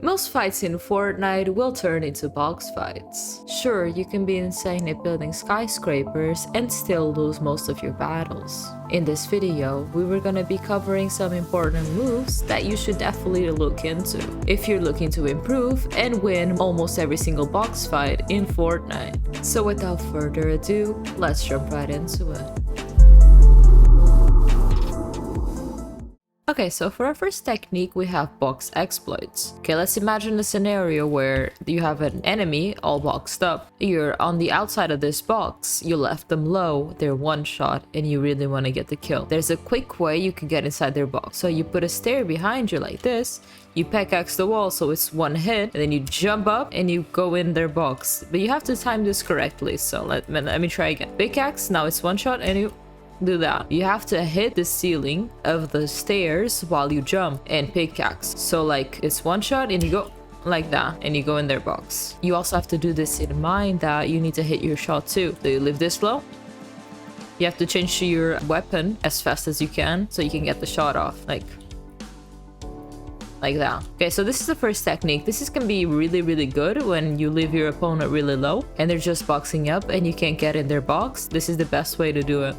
Most fights in Fortnite will turn into box fights. Sure, you can be insane at building skyscrapers and still lose most of your battles. In this video, we were gonna be covering some important moves that you should definitely look into if you're looking to improve and win almost every single box fight in Fortnite. So without further ado, let's jump right into it. Okay, so for our first technique, we have box exploits. Okay, let's imagine a scenario where you have an enemy all boxed up. You're on the outside of this box, you left them low, they're one shot, and you really want to get the kill. There's a quick way you can get inside their box. So you put a stair behind you like this, you pickaxe the wall so it's one hit, and then you jump up and you go in their box. But you have to time this correctly, so let me try again. Pickaxe, now it's one shot, and you do that. You have to hit the ceiling of the stairs while you jump and pickaxe. So like it's one shot and you go like that and you go in their box. You also have to do this in mind that you need to hit your shot too. So you live this low. You have to change to your weapon as fast as you can so you can get the shot off like that. Okay, so this is the first technique. This can be really good when you leave your opponent really low and they're just boxing up and you can't get in their box. This is the best way to do it.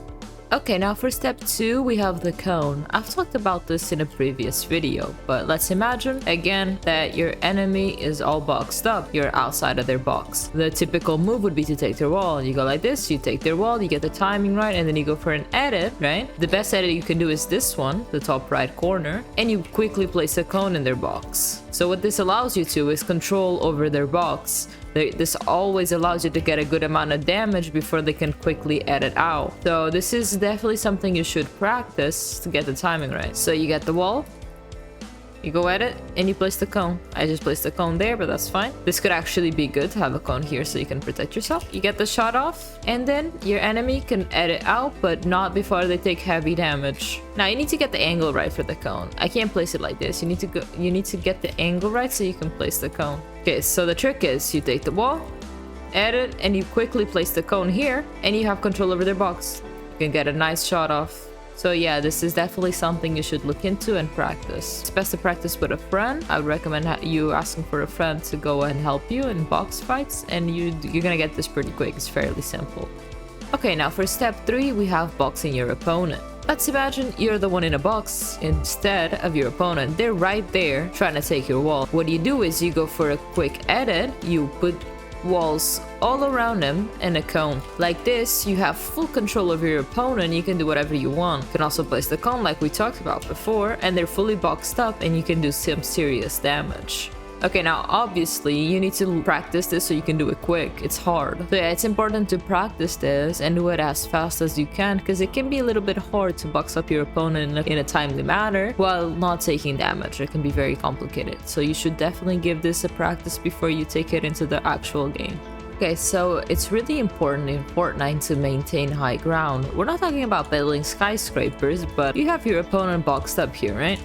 Okay, now for step 2, we have the cone. I've talked about this in a previous video, but let's imagine again that your enemy is all boxed up. You're outside of their box. The typical move would be to take their wall. You go like this, you take their wall, you get the timing right, and then you go for an edit, right? The best edit you can do is this one, the top right corner, and you quickly place a cone in their box. So what this allows you to is control over their box. This always allows you to get a good amount of damage before they can quickly edit out. So this is definitely something you should practice to get the timing right. So you get the wall, you go edit, and you place the cone. I just placed the cone there, but that's fine. This could actually be good to have a cone here so you can protect yourself. You get the shot off, and then your enemy can edit out, but not before they take heavy damage. Now you need to get the angle right for the cone. I can't place it like this. You need to get the angle right so you can place the cone. Okay, so the trick is you take the wall, edit, and you quickly place the cone here, and you have control over their box. You can get a nice shot off. So yeah, this is definitely something you should look into and practice. It's best to practice with a friend. I would recommend you asking for a friend to go and help you in box fights, and you're gonna get this pretty quick. It's fairly simple. Okay, now for step 3, we have boxing your opponent. Let's imagine you're the one in a box instead of your opponent. They're right there trying to take your wall. What you do is you go for a quick edit, you put walls all around them and a cone. Like this, you have full control over your opponent. You can do whatever you want. You can also place the cone like we talked about before, and they're fully boxed up and you can do some serious damage. Okay, now obviously you need to practice this so you can do it quick. It's hard. So yeah, it's important to practice this and do it as fast as you can, because it can be a little bit hard to box up your opponent in a timely manner while not taking damage. It can be very complicated. So you should definitely give this a practice before you take it into the actual game. Okay, so it's really important in Fortnite to maintain high ground. We're not talking about building skyscrapers, but you have your opponent boxed up here, right?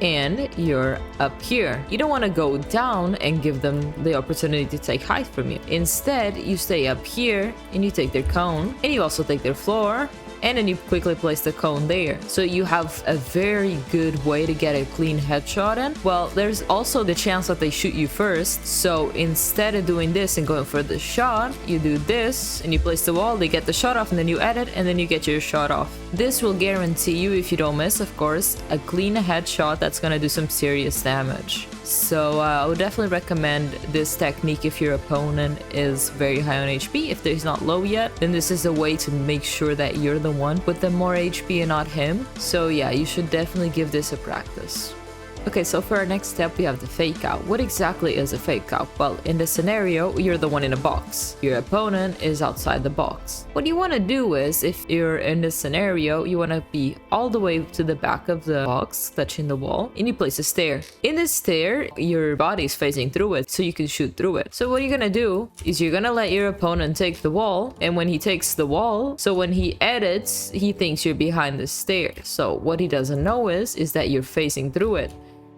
And you're up here. You don't want to go down and give them the opportunity to take height from you. Instead, you stay up here and you take their cone, and you also take their floor, and then you quickly place the cone there. So you have a very good way to get a clean headshot in. Well, there's also the chance that they shoot you first. So instead of doing this and going for the shot, you do this and you place the wall, they get the shot off, and then you edit, and then you get your shot off. This will guarantee you, if you don't miss, of course, a clean headshot that's gonna do some serious damage. So I would definitely recommend this technique if your opponent is very high on HP. If he's not low yet, then this is a way to make sure that you're the one with the more HP and not him. So yeah, you should definitely give this a practice. Okay, so for our next step, we have the fake out. What exactly is a fake out? Well, in this scenario, you're the one in a box. Your opponent is outside the box. What you want to do is, if you're in this scenario, you want to be all the way to the back of the box, touching the wall, and you place a stair. In this stair, your body is facing through it, so you can shoot through it. So what you're gonna do is you're gonna let your opponent take the wall, and when he takes the wall, so when he edits, he thinks you're behind the stair. So what he doesn't know is that you're facing through it.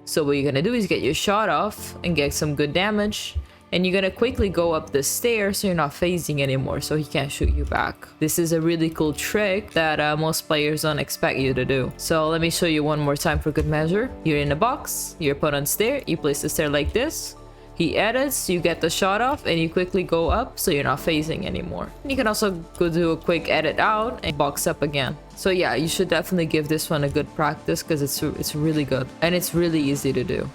So what you're gonna do is get your shot off and get some good damage, And you're gonna quickly go up the stairs so you're not phasing anymore, so he can't shoot you back. This is a really cool trick that most players don't expect you to do. So let me show you one more time for good measure. You're in a box, your opponent's there, you place the stair like this. He edits, you get the shot off, and you quickly go up so you're not phasing anymore. You can also go do a quick edit out and box up again. So yeah, you should definitely give this one a good practice because it's really good and it's really easy to do.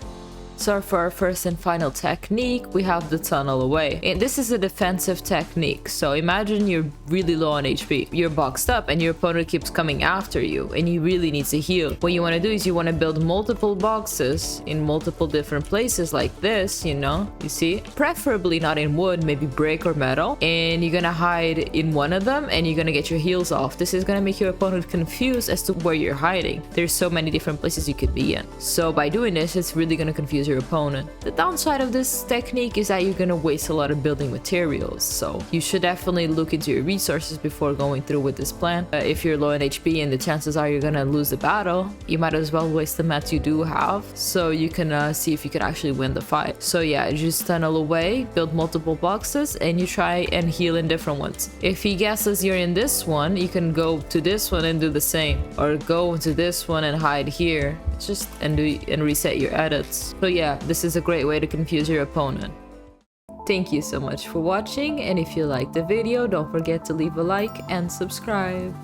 So for our first and final technique, we have the tunnel away. And this is a defensive technique. So imagine you're really low on HP. You're boxed up and your opponent keeps coming after you and you really need to heal. What you want to do is you want to build multiple boxes in multiple different places like this, you know, you see? Preferably not in wood, maybe brick or metal. And you're going to hide in one of them and you're going to get your heals off. This is going to make your opponent confused as to where you're hiding. There's so many different places you could be in. So by doing this, it's really going to confuse your opponent. The downside of this technique is that you're gonna waste a lot of building materials, so you should definitely look into your resources before going through with this plan. If you're low on HP and the chances are you're gonna lose the battle, you might as well waste the mats you do have so you can see if you can actually win the fight. So yeah, you just tunnel away, build multiple boxes, and you try and heal in different ones. If he guesses you're in this one, you can go to this one and do the same, or go to this one and hide here. Just and reset your edits. So yeah, this is a great way to confuse your opponent. Thank you so much for watching, and if you liked the video, don't forget to leave a like and subscribe.